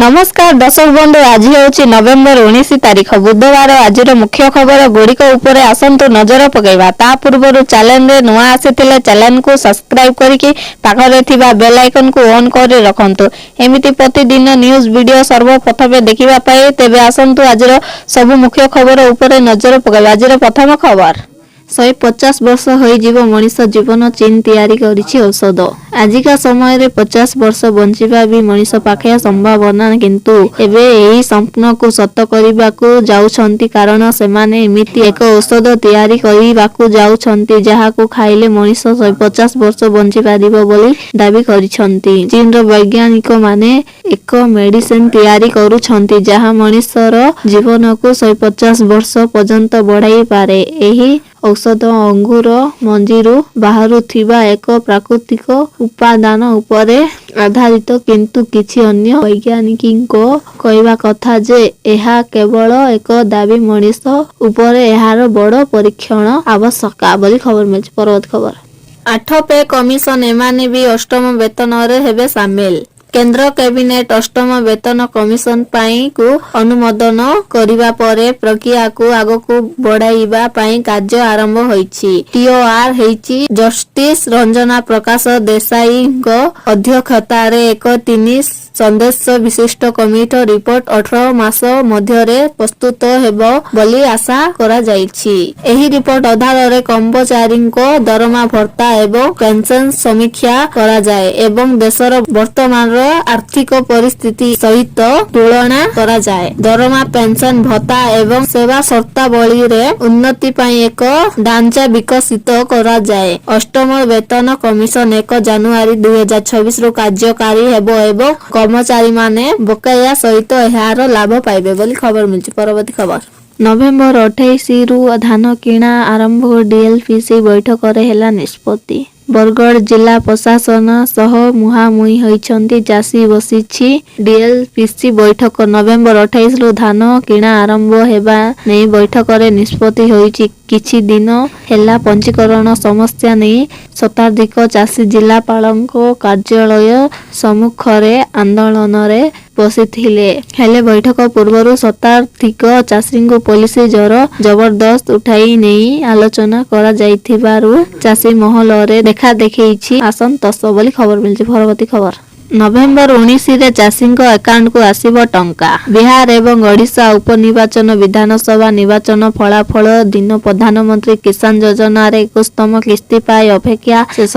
नमस्कार दर्शक बंधु आज हूँ नवेम्बर 19 तारीख बुधवार। आज मुख्य खबर गुड़िक उपर आसतु नजर पकईवा। ता पूर्व चैनल रे नुआ आसी चैनल को सब्सक्राइब करके पाखरे थिबा बेल आइकन को ऑन कर रखंतु। एमिति प्रतिदिन न्यूज वीडियो सर्वप्रथम देखिबा पाए तेबे आसतु आज सब मुख्य खबर उपर नजर पकईवा। आज प्रथम खबर 150 वर्ष हो मनीष जीवन चीन तैयारी करिछि औषध। आजिका समय रे 50 वर्ष बंचिबा भी मनीष पाखे संभावना किंतु एबे एही स्वप्न को सत करिबा को जाउछंती कारण सेमाने एमिति एक औषध तैयारी करिबा को जाउछंती जहा को खाइले मनीष 150 वर्ष बंचि पारिबो बोली दाबी करिछंती। चीन रो वैज्ञानिक माने एक मेडिसिन तैयारी करूछंती जहा मनीषर जीवन को 150 वर्ष पर्यंत बढ़ाई पारे। एही औषध अंगूर मंजीरु बाहरुथिबा एक प्राकृतिक उपादान उपरे आधारित किंतु किछि अन्य वैज्ञानिकको कहवा कथा जे एहा केवल एक दाबी मनीष उपरे एहार बड़ परीक्षण आवश्यक बोली खबर मिलछि। परवर्ती खबर 8 पे कमिशन एमाने भी अष्टम वेतन रे हेबे शामिल। केंद्र कैबिनेट अष्टम वेतन कमिशन पाई को अनुमोदन करिबा परे प्रक्रिया को आगो को बढ़ाइबा पाई कार्य आरंभ होईछि। टीओआर हेछि जस्टिस रंजना प्रकाश देसाई को अध्यक्षता रे एक 3 सदस्य विशिष्ट कमिटी रिपोर्ट 18 मास मध्यरे प्रस्तुत हेबो बोली आशा करा जाईछि। एही रिपोर्ट आधार रे कर्मचारी को दरमा भत्ता एवं पेंशन समीक्षा करा जाए एवं देशर वर्तमान आर्थिक परिस्थिति सहित तुलना करा जाए। दरमा पेंशन भत्ता एवं सेवा शर्तावली रे उन्नति पाई एक ढांचा विकसित करा जाए। अष्टम वेतन कमिशन 1 जनवरी 2026 रो कार्यकारी हेबो एवं कर्मचारी माने बकाया सहित एहार लाभ पाइबे बोली खबर मिलछि। परवर्ती खबर नवेम्बर 28 रु धान किणा आरंभ डीएलपीसी बैठक रे हेला निष्पत्ति। बरगढ़ जिला प्रशासन सह मुहामुही होइछंती चासी बसिछि डीएलपीसी बैठक। नवेम्बर 28 रु धान किणा आरंभ हेबा नै बैठक रे निष्पत्ति होइछि। किछि दिन हेला पंजीकरण समस्या नै शताधिक चासी जिलापालको कार्यालय सम्मुख रे आंदोलन रे बसिथिले। हेले बैठक पूर्वरु शताधिक चासी को पुलिस जर जबरदस्त उठाई नै आलोचना करा जाइथिबारु चासी महल रे देखा देखैछि असंतोष बोली खबर मिलछि। परवर्ती खबर नवेम्बर 19 रे चासी अकाउंट को आसीबो टंका। बिहार एवं ओडिशा उपनिर्वाचन विधानसभा निर्वाचन फलाफल दिन प्रधानमंत्री किसान योजना रे 21तम किस्ती पाई अपेक्षा शेष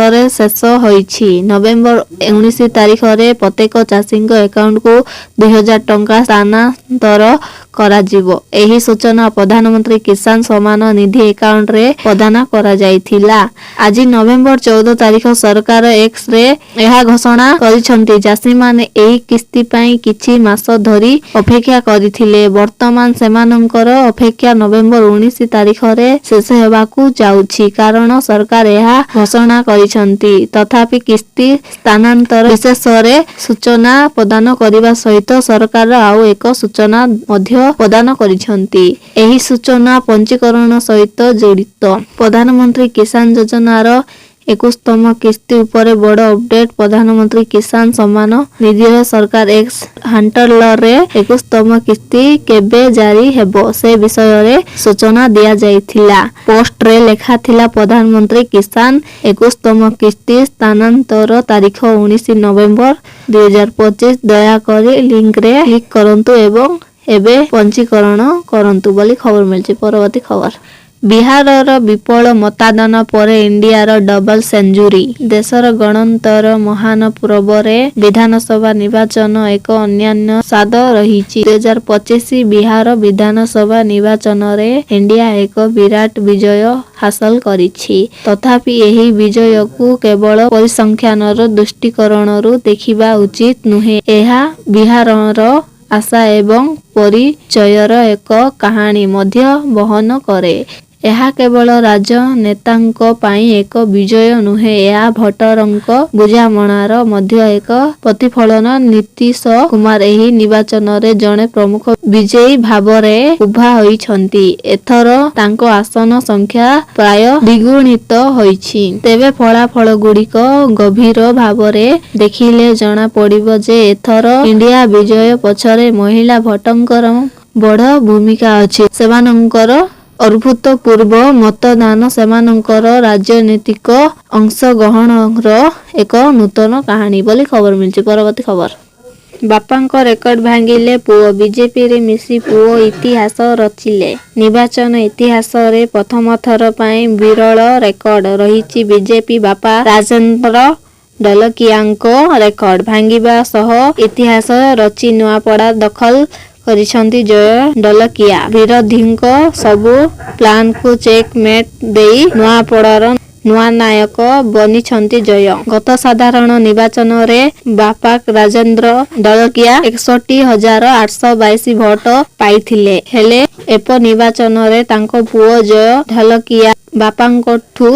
होईछि। नवेम्बर 19 तारीख रे प्रत्येक चासी अकाउंट को 2000 टंका स्थानांतर करा जिवो। एही सूचना प्रधानमंत्री किसान सम्मान निधि अकाउंट रे प्रदान करा जाइथिला। आज नवेम्बर 14 तारीख सरकार एक्स रे एहा घोषणा करिछंती। चासी माने एही किस्ती पाई किछि मास धरी अपेक्षा करिथिले। वर्तमान सेमानंकर अपेक्षा नवेम्बर 19 तारीख रे शेष हेबाकू जाउछि कारण सरकार एहा घोषणा करिछंती। तथापि किस्ती स्थानांतर विशेष रे सूचना प्रदान करिबा सहित सरकार आउ एक सूचना मध्य प्रदान करिछंती। एही सूचना पंजीकरण सहित जड़ित। प्रधानमंत्री किसान योजनार 21तम किस्ती उपरे बड़ अपडेट। प्रधानमंत्री किसान सम्मान निधि सरकार एक्स हैंडल रे 21तम किस्ती केबे जारी हेबो से विषय रे सूचना दिया जाइथिला। पोस्ट रे लेखा थिला प्रधानमंत्री किसान 21तम किस्ती स्थानांतर तारीख 19 नवेम्बर 2025। दया करी लिंक रे क्लिक करंतु एवं एबे पंजीकरण करंतु बोली खबर मिलछि। परवर्ती खबर बिहारर विपुल मतदान पर इंडियार डबल सेंचुरी। देशर गणतंत्र महान पर्व रे विधानसभा निर्वाचन एक अन्यान्य स्वाद रहिछि। 2025 बिहार विधानसभा निर्वाचन रे इंडिया एक विराट विजय हासिल करिछि। तथापि एही विजय को केवल परिसंख्यानर दृष्टिकोणरू देखिबा उचित नुहे। एहा बिहारर आशा एवं परिचयर एक कहानी मध्य बहन करे। ଏହା କେବଳ ରାଜନେତାଙ୍କ ପାଇଁ ଏକ ବିଜୟ ନୁହେଁ, ଏହା ଭୋଟରଙ୍କ ବୁଝାମଣାର ମଧ୍ୟ ଏକ ପ୍ରତିଫଳନ। ନୀତିଶ କୁମାର ଏହି ନିର୍ବାଚନରେ ଜଣେ ପ୍ରମୁଖ ବିଜୟୀ ଭାବରେ ଉଭା ହୋଇଛନ୍ତି। ଏଥର ତାଙ୍କ ଆସନ ସଂଖ୍ୟା ପ୍ରାୟ ଦ୍ୱିଗୁଣିତ ହୋଇଛି। ତେବେ ଫଳାଫଳ ଗୁଡ଼ିକ ଗଭୀର ଭାବରେ ଦେଖିଲେ ଜଣା ପଡ଼ିବ ଯେ ଏଥର ଇଣ୍ଡିଆ ବିଜୟ ପଛରେ ମହିଳା ଭୋଟରଙ୍କର ବଡ଼ ଭୂମିକା ଅଛି। ସେମାନଙ୍କର ଅଭୂତପୂର୍ବ ମତଦାନ ସେମାନଙ୍କର ରାଜନୈତିକ ଅଂଶଗ୍ରହଣର ଏକ ନୂତନ କାହାଣୀ ବୋଲି ଖବର ମିଳିଛି। ପରବର୍ତ୍ତୀ ଖବର, ବାପାଙ୍କ ରେକର୍ଡ ଭାଙ୍ଗିଲେ ପୁଅ, ବିଜେପିରେ ମିଶି ପୁଅ ଇତିହାସ ରଚିଲେ। ନିର୍ବାଚନ ଇତିହାସରେ ପ୍ରଥମ ଥର ପାଇଁ ବିରଳ ରେକର୍ଡ ରହିଛି। ବିଜେପି ବାପା ରାଜେନ୍ଦ୍ର ଢୋଲକିଆଙ୍କ ରେକର୍ଡ ଭାଙ୍ଗିବା ସହ ଇତିହାସ ରଚି ନୂଆପଡ଼ା ଦଖଲ କରିଛନ୍ତି ଜୟ ଢୋଲକିଆ। ବିରୋଧୀଙ୍କ ସବୁ ପ୍ଲାନକୁ ଚେକ୍ ମେଟ୍ ଦେଇ ନୂଆପଡ଼ାର ନୂଆ ନାୟକ ବନିଛନ୍ତି ଜୟ। ଗତ ସାଧାରଣ ନିର୍ବାଚନରେ ବାପା ରାଜେନ୍ଦ୍ର ଢୋଲକିଆ 61,822 ଭୋଟ ପାଇଥିଲେ। ହେଲେ ଉପନିର୍ବାଚନରେ ତାଙ୍କ ପୁଅ ଜୟ ଢୋଲକିଆ ବାପାଙ୍କଠୁ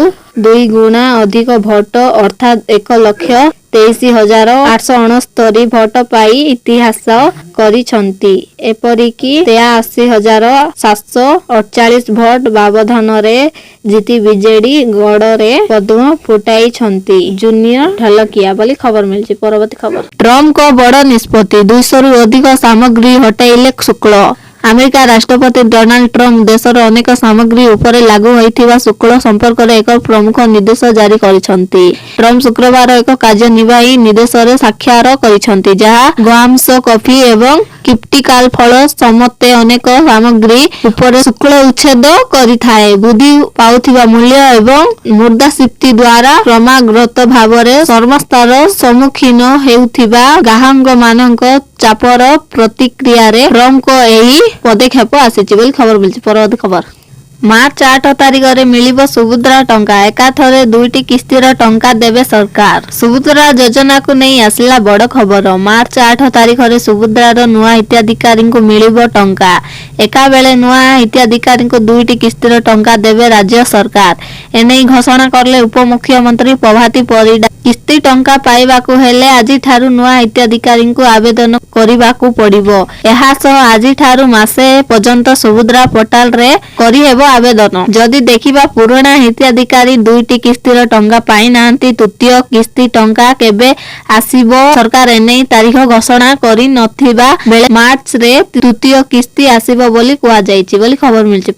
2 ଗୁଣା ଅଧିକ ଭୋଟ ଅର୍ଥାତ୍ 1,23,869 ଭୋଟ ପାଇ ଇତିହାସ କରିଛନ୍ତି। ଏପରିକି 83,748 ଭୋଟ ବ୍ୟବଧାନରେ ଜିତି ବିଜେଡି ଗଡ଼ରେ ପଦ୍ମ ଫୁଟାଇଛନ୍ତି ଜୁନିୟର ଢୋଲକିଆ ବୋଲି ଖବର ମିଳିଛି। ପରବର୍ତ୍ତୀ ଖବର, ଟ୍ରମ୍ପଙ୍କ ବଡ଼ ନିଷ୍ପତ୍ତି, 200ରୁ ଅଧିକ ସାମଗ୍ରୀ ହଟାଇଲେ ଶୁଳ୍କ। ଆମେରିକା ରାଷ୍ଟ୍ରପତି ଡୋନାଲ୍ଡ ଟ୍ରମ୍ପ ଦେଶର ଅନେକ ସାମଗ୍ରୀ ଉପରେ ଲାଗୁ ହୋଇଥିବା ଶୁଳ୍କ ସମ୍ପର୍କରେ ଏକ ପ୍ରମୁଖ ନିର୍ଦ୍ଦେଶ ଜାରି କରିଛନ୍ତି। ଟ୍ରମ୍ପ ଶୁକ୍ରବାର ଏକ କାର୍ଯ୍ୟନିର୍ବାହୀ ନିର୍ଦ୍ଦେଶରେ ସ୍ୱାକ୍ଷର କରିଛନ୍ତି, ଯାହା ଗହମ, କଫି ଏବଂ କ୍ରିପ୍ଟିକାଲ ଫଳ ସମେତ ଅନେକ ସାମଗ୍ରୀ ଉପରେ ଶୁଳ୍କ ଉଚ୍ଛେଦ କରିଥାଏ। ବୃଦ୍ଧି ପାଉଥିବା ମୂଲ୍ୟ ଏବଂ ମୁଦ୍ରାସ୍ଫୀତି ଦ୍ୱାରା କ୍ରମାଗତ ଭାବରେ ସମସ୍ୟାର ସମ୍ମୁଖୀନ ହେଉଥିବା ଗ୍ରାହକମାନଙ୍କ ଚାପର ପ୍ରତିକ୍ରିୟାରେ ଟ୍ରମ୍ପଙ୍କ ଏହି ପଦକ୍ଷେପ ଆସିଛି ବୋଲି ଖବର ମିଳିଛି। ପରବର୍ତ୍ତୀ ଖବର, ମାର୍ଚ୍ଚ 8 ତାରିଖରେ ମିଳିବ ସୁଭଦ୍ରା ଟଙ୍କା, ଏକାଥରେ 2ଟି କିସ୍ତିର ଟଙ୍କା ଦେବେ ସରକାର। ସୁଭଦ୍ରା ଯୋଜନାକୁ ନେଇ ଆସିଲା ବଡ଼ ଖବର। ମାର୍ଚ୍ଚ 8 ତାରିଖରେ ସୁଭଦ୍ରାର ନୂଆ ହିତାଧିକାରୀଙ୍କୁ ମିଳିବ ଟଙ୍କା। ଏକାବେଳେ ନୂଆ ହିତାଧିକାରୀଙ୍କୁ 2ଟି କିସ୍ତିର ଟଙ୍କା ଦେବେ ରାଜ୍ୟ ସରକାର। ଏନେଇ ଘୋଷଣା କଲେ ଉପମୁଖ୍ୟମନ୍ତ୍ରୀ ପ୍ରଭାତୀ ପରିଡ଼ା। କିସ୍ତି ଟଙ୍କା ପାଇବାକୁ ହେଲେ ଆଜିଠାରୁ ନୂଆ ହିତାଧିକାରୀଙ୍କୁ ଆବେଦନ କରିବାକୁ ପଡ଼ିବ। ଏହାସହ ଆଜିଠାରୁ ମାସେ ପର୍ଯ୍ୟନ୍ତ ସୁଭଦ୍ରା ପୋର୍ଟାଲରେ କରିହେବ ଆବେଦନ। ଯଦି ଦେଖିବା ପୁରୁଣା ହିତାଧିକାରୀ 2ଟି କିସ୍ତିର ଟଙ୍କା ପାଇନାହାନ୍ତି, ତୃତୀୟ କିସ୍ତି ଟଙ୍କା କେବେ ଆସିବ? ସରକାର ଏନେଇ ତାରିଖ ଘୋଷଣା କରି ନଥିବା ବେଳେ ମାର୍ଚ୍ଚରେ ତୃତୀୟ କିସ୍ତି ଆସିବ ବୋଲି କୁହାଯାଇଛି ବୋଲି ଖବର ମିଳିଛି।